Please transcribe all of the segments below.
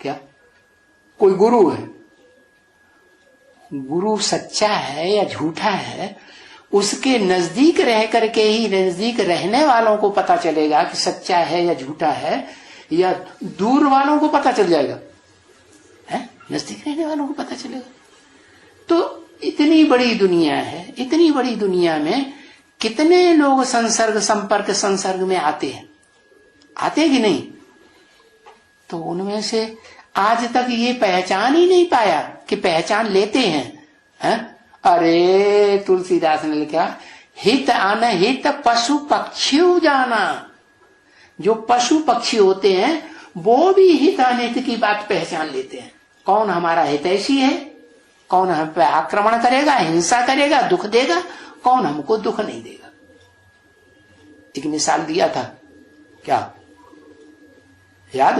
क्या? कोई गुरु है, गुरु सच्चा है या झूठा है उसके नजदीक रह करके ही नजदीक रहने वालों को पता चलेगा कि सच्चा है या झूठा है, या दूर वालों को पता चल जाएगा? है, नजदीक रहने वालों को पता चलेगा। तो इतनी बड़ी दुनिया है, इतनी बड़ी दुनिया में कितने लोग संसर्ग संपर्क संसर्ग में आते हैं, आते हैं कि नहीं? तो उनमें से आज तक ये पहचान ही नहीं पाया कि पहचान लेते हैं। अरे तुलसीदास ने लिखा, हित अनहित पशु पक्षी जाना। जो पशु पक्षी होते हैं वो भी हित अनहित की बात पहचान लेते हैं। कौन हमारा हितैषी है, कौन हम पे आक्रमण करेगा, हिंसा करेगा, दुख देगा, कौन हमको दुख नहीं देगा। एक मिसाल दिया था, क्या याद?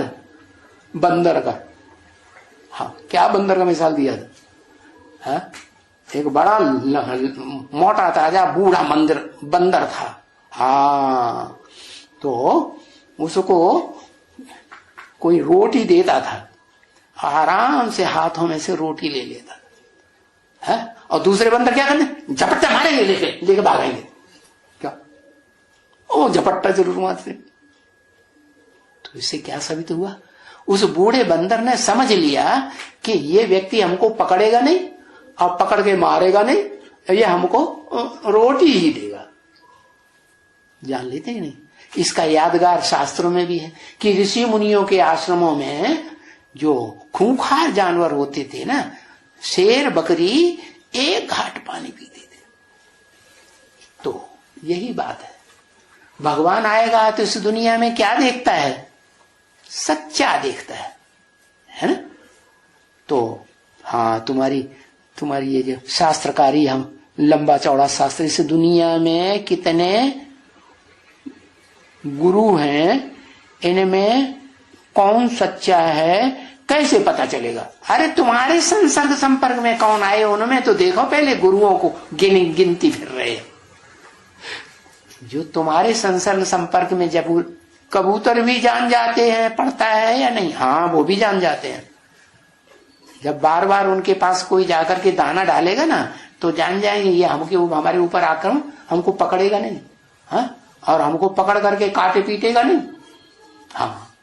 बंदर का। हाँ, क्या बंदर का मिसाल दिया था? हाँ? एक बड़ा मोटा ताजा बूढ़ा बंदर था। हाँ, तो उसको कोई रोटी देता था, आराम से हाथों में से रोटी ले लेता है, और दूसरे बंदर क्या करते, झपट्टा मारेंगे, लेके भागेंगे। क्या? ओ झपट्टा जरूर मारते। तो इससे क्या साबित हुआ? उस बूढ़े बंदर ने समझ लिया कि ये व्यक्ति हमको पकड़ेगा नहीं और पकड़ के मारेगा नहीं, ये हमको रोटी ही देगा। जान लेते हैं नहीं? इसका यादगार शास्त्रों में भी है कि ऋषि मुनियों के आश्रमों में जो खूंखार जानवर होते थे ना, शेर बकरी, एक घाट पानी पीते थे। तो यही बात है, भगवान आएगा तो इस दुनिया में क्या देखता है? सच्चा देखता है ना? तो हाँ, तुम्हारी ये जो शास्त्रकारी, हम लंबा चौड़ा शास्त्र, इस दुनिया में कितने गुरु हैं, इनमें कौन सच्चा है कैसे पता चलेगा? अरे तुम्हारे संसर्ग संपर्क में कौन आए उनमें तो देखो पहले, गुरुओं को गिनती फिर रहे। जो तुम्हारे संसर्ग संपर्क में, जब कबूतर भी जान जाते हैं पढ़ता है या नहीं? हाँ, वो भी जान जाते हैं। जब बार बार उनके पास कोई जाकर के दाना डालेगा ना, तो जान जाएंगे ये हमारे ऊपर आक्रमण, हमको पकड़ेगा नहीं, हाँ, और हमको पकड़ करके काटे पीटेगा नहीं। हाँ,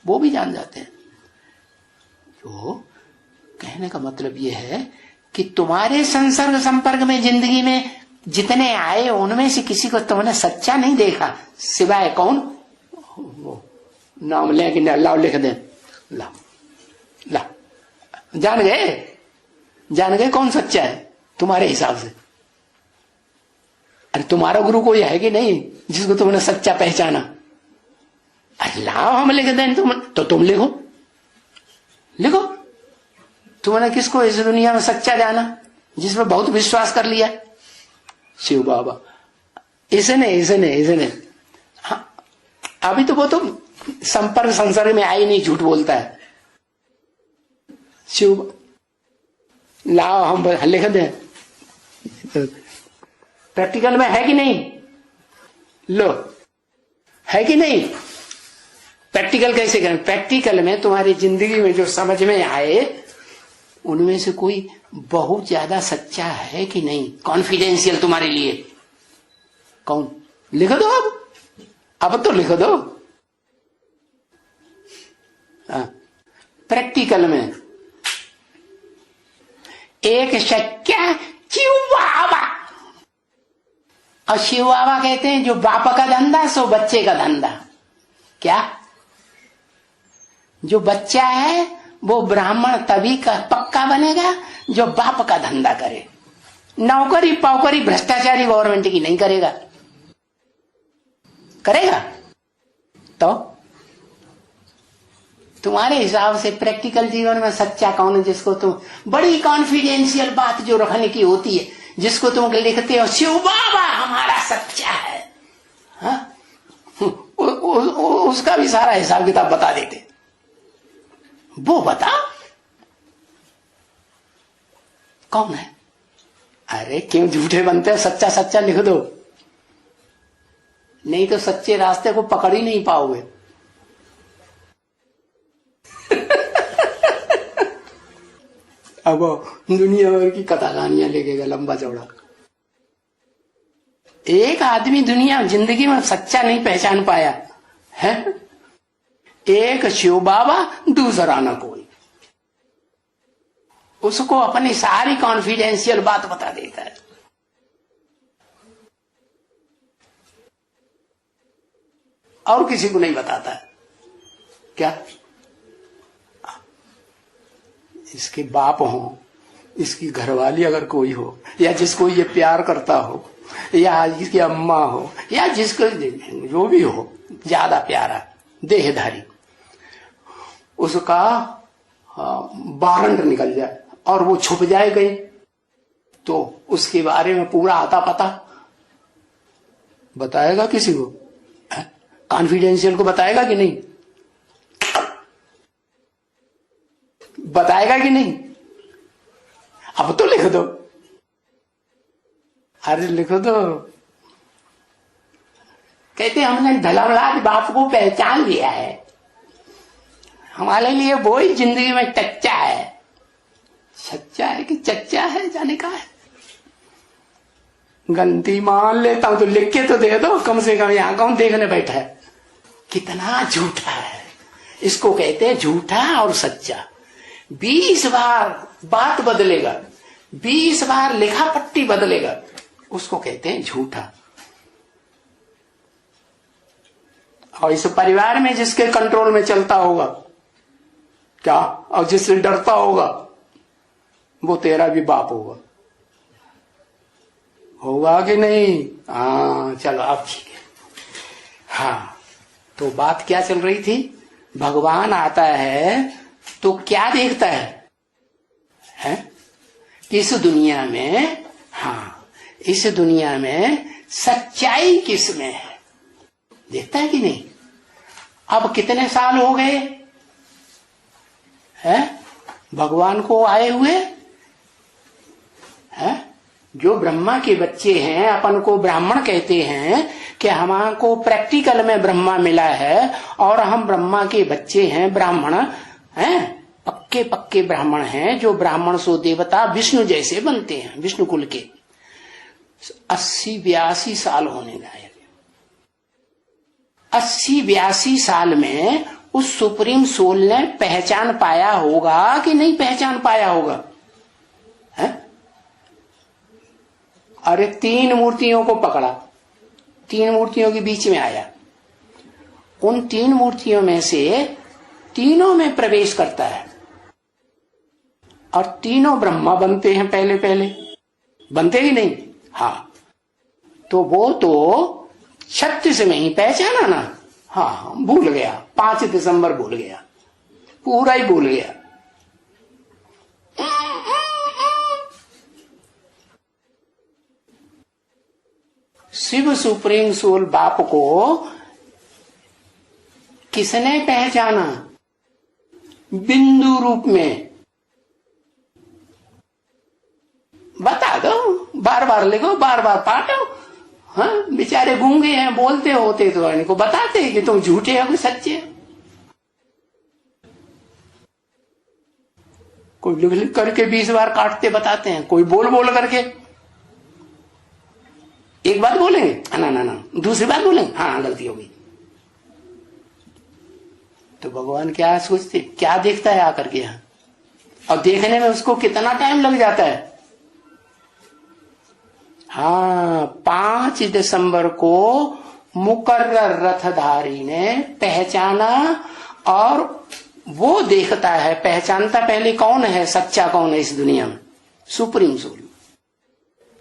वो भी जान जाते हैं। तो कहने का मतलब ये है कि तुम्हारे संसर्ग संपर्क में जिंदगी में जितने आए उनमें से किसी को तुमने सच्चा नहीं देखा, सिवाय कौन? वो नाम ले कि लाओ लिख दे, ला जान गए कौन सच्चा है तुम्हारे हिसाब से? अरे तुम्हारा गुरु कोई है कि नहीं जिसको तुमने सच्चा पहचाना? अरे लाओ हम लिख दें, तुम लिखो। तुमने किसको इस दुनिया में सच्चा जाना जिसमें बहुत विश्वास कर लिया? शिव बाबा। इसने हाँ, अभी तो वो तो संपर्क संसर्ग में आई नहीं, झूठ बोलता है। शिव लाओ हम लिख दें, प्रैक्टिकल में है कि नहीं? लो, है कि नहीं? प्रैक्टिकल कैसे करें? प्रैक्टिकल में तुम्हारी जिंदगी में जो समझ में आए उनमें से कोई बहुत ज्यादा सच्चा है कि नहीं? कॉन्फिडेंशियल तुम्हारे लिए कौन? लिख दो, अब तो लिख दो। प्रैक्टिकल में एक सच्चा चिवावा, और शिवावा कहते हैं जो बाप का धंधा सो बच्चे का धंधा। क्या? जो बच्चा है वो ब्राह्मण तभी का पक्का बनेगा जो बाप का धंधा करे। नौकरी पावकरी भ्रष्टाचारी गवर्नमेंट की नहीं करेगा। करेगा तो तुम्हारे हिसाब से प्रैक्टिकल जीवन में सच्चा कौन है जिसको तुम बड़ी कॉन्फिडेंशियल बात जो रखने की होती है, जिसको तुम लिखते हो शिव बाबा हमारा सच्चा है, हाँ? उसका भी सारा हिसाब किताब बता देते। वो बता कौन है? अरे क्यों झूठे बनते हो? सच्चा सच्चा लिख दो, नहीं तो सच्चे रास्ते को पकड़ ही नहीं पाओगे। अब दुनिया भर की कथा कहानियां लिखेगा लंबा चौड़ा। एक आदमी दुनिया जिंदगी में सच्चा नहीं पहचान पाया है, एक शिव बाबा, दूसरा ना कोई। उसको अपनी सारी कॉन्फिडेंशियल बात बता देता है। और किसी को नहीं बताता है। क्या इसके बाप हो, इसकी घरवाली अगर कोई हो, या जिसको ये प्यार करता हो, या इसकी अम्मा हो, या जिसको जो भी हो ज्यादा प्यारा देहधारी, उसका वारंट निकल जाए और वो छुप जाए कहीं, तो उसके बारे में पूरा आता पता बताएगा किसी को? कॉन्फिडेंशियल को बताएगा कि नहीं? बताएगा कि नहीं? अब तो लिख दो। अरे लिखो तो। कहते हमने धर्मराज बाप को पहचान लिया है, हमारे लिए वो ही जिंदगी में चच्चा है। सच्चा है कि चच्चा है जाने का है। गलती मान लेता हूं तो लिख के तो दे दो कम से कम, यहां कौन देखने बैठा है। कितना झूठा है, इसको कहते हैं झूठा और सच्चा। 20 बार बात बदलेगा, 20 बार लिखा पट्टी बदलेगा, उसको कहते हैं झूठा। और इस परिवार में जिसके कंट्रोल में चलता होगा क्या, और जिससे डरता होगा, वो तेरा भी बाप होगा। होगा कि नहीं? हाँ चलो अब ठीक है। हाँ तो बात क्या चल रही थी? भगवान आता है तो क्या देखता है? इस दुनिया में, हाँ इस दुनिया में सच्चाई किस में है देखता है कि नहीं? अब कितने साल हो गए हैं भगवान को आए हुए हैं? जो ब्रह्मा के बच्चे हैं, अपन को ब्राह्मण कहते हैं कि हमको प्रैक्टिकल में ब्रह्मा मिला है और हम ब्रह्मा के बच्चे हैं, ब्राह्मण हैं, पक्के पक्के ब्राह्मण हैं। जो ब्राह्मण सो देवता विष्णु जैसे बनते हैं, विष्णु कुल के। 80-82 साल होने गए। 80-82 साल में उस सुप्रीम सोल ने पहचान पाया होगा कि नहीं पहचान पाया होगा? है? अरे 3 मूर्तियों को पकड़ा, 3 मूर्तियों के बीच में आया, उन 3 मूर्तियों में से तीनों में प्रवेश करता है और तीनों ब्रह्मा बनते हैं। पहले बनते ही नहीं? हाँ तो वो तो 36 में ही पहचाना ना। हाँ भूल गया, 5 दिसंबर भूल गया, पूरा ही भूल गया। शिव सुप्रीम सोल बाप को किसने पहचाना? बिंदु रूप में। बता दो, बार बार लिखो, बार बार पाठो। हाँ बेचारे गूंगे हैं, बोलते होते तो इनको बताते कि तुम झूठे हो कि सच्चे। कोई लिख लिख करके 20 बार काटते बताते हैं, कोई बोल बोल करके। एक बात बोलेंगे ना ना ना, दूसरी बात बोलेंगे हाँ गलती हो गई। तो भगवान क्या सोचते, क्या देखता है आकर के यहां? और देखने में उसको कितना टाइम लग जाता है? हाँ 5 दिसंबर को मुकर्रर रथधारी ने पहचाना। और वो देखता है, पहचानता पहले कौन है, सच्चा कौन है इस दुनिया में? सुप्रीम सोल,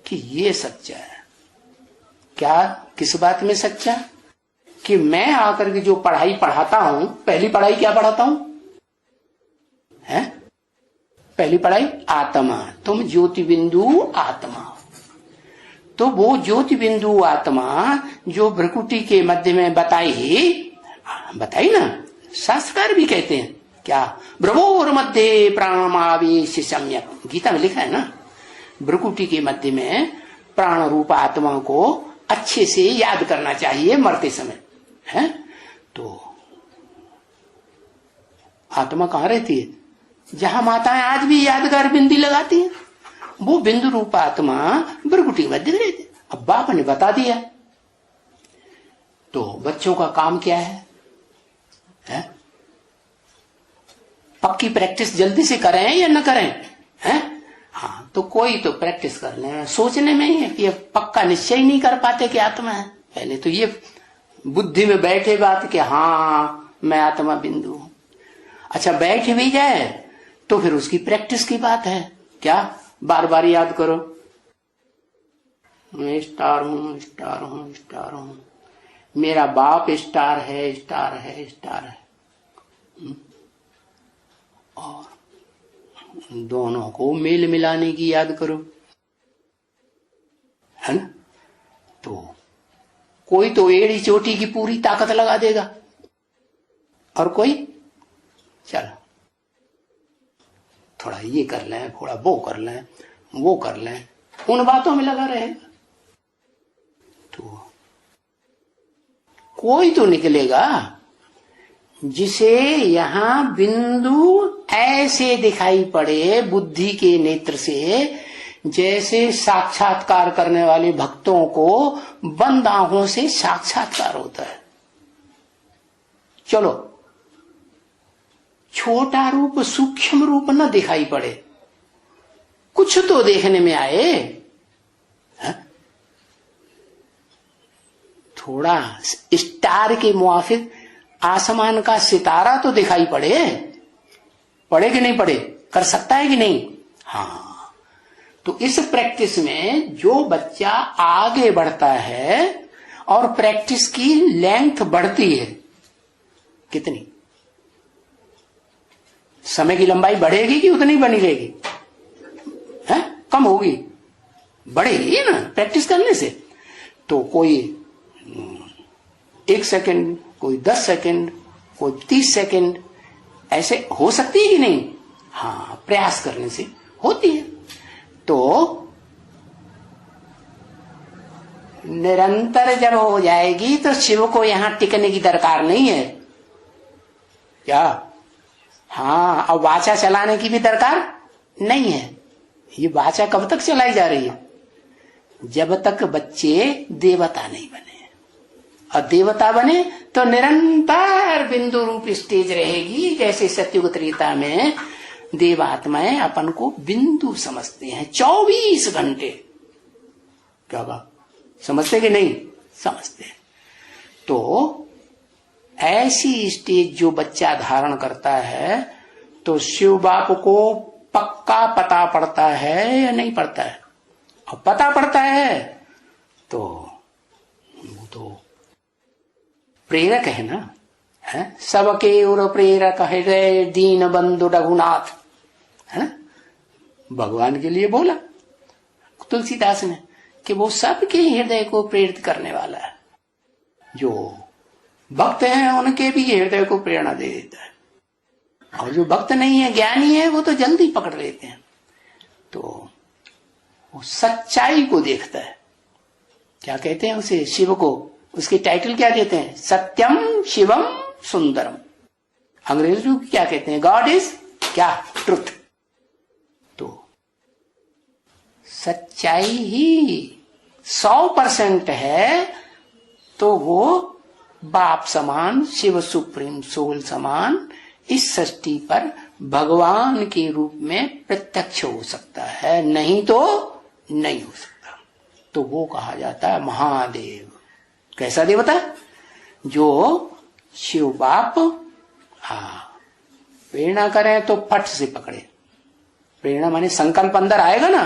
कि ये सच्चा है। क्या, किस बात में सच्चा? कि मैं आकर के जो पढ़ाई पढ़ाता हूं, पहली पढ़ाई क्या पढ़ाता हूं? है पहली पढ़ाई आत्मा, तुम ज्योति बिंदु आत्मा। तो वो ज्योति बिंदु आत्मा जो भ्रकुटी के मध्य में बताई ना, शास्त्रकार भी कहते हैं क्या, भ्रवोर मध्य प्राणमावेश सम्यक, गीता में लिखा है ना। भ्रकुटी के मध्य में प्राण रूप आत्मा को अच्छे से याद करना चाहिए मरते समय, है? तो आत्मा कहाँ रहती है? जहां माताएं आज भी यादगार बिंदी लगाती हैं, वो बिंदु रूप आत्मा भ्रगुटी मध्य रही थी। अब बाप ने बता दिया, तो बच्चों का काम क्या है? पक्की प्रैक्टिस जल्दी से करें या न करें? हाँ, तो कोई तो प्रैक्टिस कर ले, सोचने में ही है कि ये पक्का निश्चय नहीं कर पाते कि आत्मा है। पहले तो ये बुद्धि में बैठे बात कि हाँ मैं आत्मा बिंदु हूं। अच्छा, बैठ भी जाए तो फिर उसकी प्रैक्टिस की बात है। क्या? बार बार याद करो, मैं स्टार हूं, स्टार हूं, स्टार हूं, मेरा बाप स्टार है, स्टार है, स्टार है। और दोनों को मेल मिलाने की याद करो, है ना? तो कोई तो एड़ी चोटी की पूरी ताकत लगा देगा और कोई चलो थोड़ा ये कर लें, थोड़ा वो कर लें, वो कर लें, उन बातों में लगा रहेगा। तो कोई तो निकलेगा जिसे यहां बिंदु ऐसे दिखाई पड़े बुद्धि के नेत्र से, जैसे साक्षात्कार करने वाले भक्तों को बंद आंखों से साक्षात्कार होता है। चलो, छोटा रूप सूक्ष्म रूप न दिखाई पड़े, कुछ तो देखने में आए, है? थोड़ा स्टार के मुआफिक आसमान का सितारा तो दिखाई पड़े, पड़े कि नहीं पड़े? कर सकता है कि नहीं? हाँ, तो इस प्रैक्टिस में जो बच्चा आगे बढ़ता है और प्रैक्टिस की लेंथ बढ़ती है, कितनी समय की लंबाई बढ़ेगी कि उतनी बनी रहेगी? है? कम होगी, बढ़ेगी ना प्रैक्टिस करने से। तो कोई 1 सेकंड, कोई 10 सेकंड, कोई 30 सेकंड ऐसे हो सकती है कि नहीं? हाँ, प्रयास करने से होती है। तो निरंतर जब हो जाएगी तो शिव को यहां टिकने की दरकार नहीं है। क्या? हाँ, अब वाचा चलाने की भी दरकार नहीं है। ये वाचा कब तक चलाई जा रही है? जब तक बच्चे देवता नहीं बने। और देवता बने तो निरंतर बिंदु रूप स्टेज रहेगी। जैसे सत्युग त्रेता में देवात्माएं अपन को बिंदु समझते हैं 24 घंटे। क्या बात, समझते कि नहीं? समझते हैं। तो ऐसी स्टेज जो बच्चा धारण करता है, तो शिव बाप को पक्का पता पड़ता है या नहीं पड़ता है? और पता पड़ता है तो वो तो प्रेरक है ना, है? सबके और प्रेरक हृदय दीन बंधु रघुनाथ, है ना? भगवान के लिए बोला तुलसीदास ने कि वो सबके हृदय को प्रेरित करने वाला है। जो भक्त हैं उनके भी हृदय को प्रेरणा दे देता है, और जो भक्त नहीं है, ज्ञानी है, वो तो जल्दी पकड़ लेते हैं। तो वो सच्चाई को देखता है। क्या कहते हैं उसे? शिव को उसके टाइटल क्या देते हैं? सत्यम शिवम सुंदरम। अंग्रेजी में क्या कहते हैं? गॉड इज क्या? ट्रुथ। तो सच्चाई ही 100% है, तो वो बाप समान, शिव सुप्रीम सोल समान इस सृष्टि पर भगवान के रूप में प्रत्यक्ष हो सकता है, नहीं तो नहीं हो सकता। तो वो कहा जाता है महादेव। कैसा देवता? जो शिव बाप प्रेरणा करें तो फट से पकड़े। प्रेरणा माने संकल्प अंदर आएगा ना,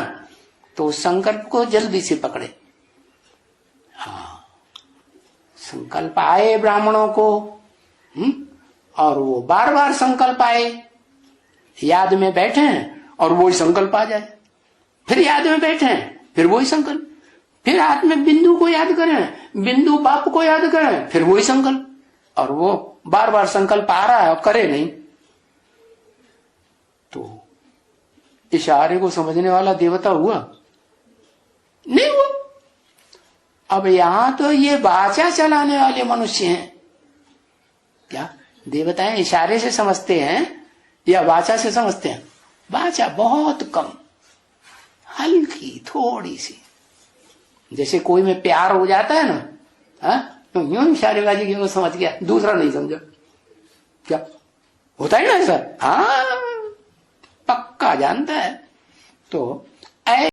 तो उस संकल्प को जल्दी से पकड़े। संकल्प आए ब्राह्मणों को, और वो बार बार संकल्प आए, याद में बैठे और वही संकल्प आ जाए, फिर याद में बैठे फिर वही संकल्प, फिर हाथ में बिंदु को याद करें, बिंदु बाप को याद करें, फिर वही संकल्प, और वो बार बार संकल्प आ रहा है और करे नहीं। तो इशारे को समझने वाला देवता हुआ? नहीं हुआ। अब यहां तो ये वाचा चलाने वाले मनुष्य हैं। क्या देवताएं इशारे से समझते हैं या वाचा से समझते हैं? वाचा बहुत कम, हल्की थोड़ी सी। जैसे कोई में प्यार हो जाता है ना, तो यूं निशानेबाजी की समझ गया, दूसरा नहीं समझा, क्या होता है ना ऐसा? हाँ, पक्का जानता है। तो